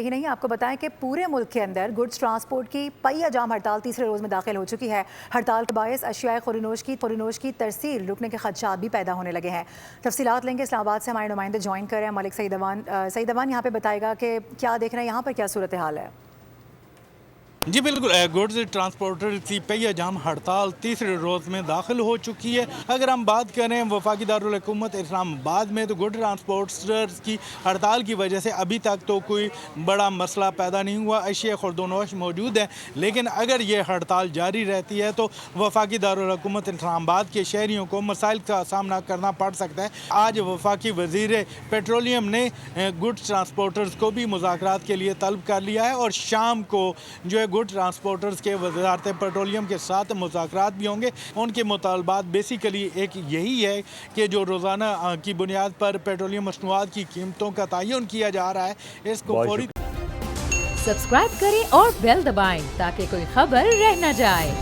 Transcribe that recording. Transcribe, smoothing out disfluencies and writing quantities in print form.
یہی نہیں، آپ کو بتائیں کہ پورے ملک کے اندر گڈز ٹرانسپورٹ کی پہیہ جام ہڑتال تیسرے روز میں داخل ہو چکی ہے۔ ہڑتال کے باعث اشیاء خورنوش کی ترسیل رکنے کے خدشات بھی پیدا ہونے لگے ہیں۔ تفصیلات لیں گے، اسلام آباد سے ہمارے نمائندے جوائن کر رہے ہیں ملک سعید اوان یہاں پہ بتائے گا کہ کیا دیکھ رہے ہیں، یہاں پر کیا صورتحال ہے؟ جی بالکل، گڈز ٹرانسپورٹر کی پہیہ جام ہڑتال تیسرے روز میں داخل ہو چکی ہے۔ اگر ہم بات کریں وفاقی دارالحکومت اسلام آباد میں، تو گڈ ٹرانسپورٹرز کی ہڑتال کی وجہ سے ابھی تک تو کوئی بڑا مسئلہ پیدا نہیں ہوا، اشیاء خوردونوش موجود ہیں، لیکن اگر یہ ہڑتال جاری رہتی ہے تو وفاقی دارالحکومت اسلام آباد کے شہریوں کو مسائل کا سامنا کرنا پڑ سکتا ہے۔ آج وفاقی وزیر پیٹرولیم نے گڈ ٹرانسپورٹرز کو بھی مذاکرات کے لیے طلب کر لیا ہے، اور شام کو جو ہے گڈ ٹرانسپورٹرز کے وزارت پیٹرولیم کے ساتھ مذاکرات بھی ہوں گے۔ ان کے مطالبات بیسیکلی ایک یہی ہے کہ جو روزانہ کی بنیاد پر پیٹرولیم مصنوعات کی قیمتوں کا تعین کیا جا رہا ہے، اس کو فوری سبسکرائب کریں اور بیل دبائیں تاکہ کوئی خبر رہ نہ جائے۔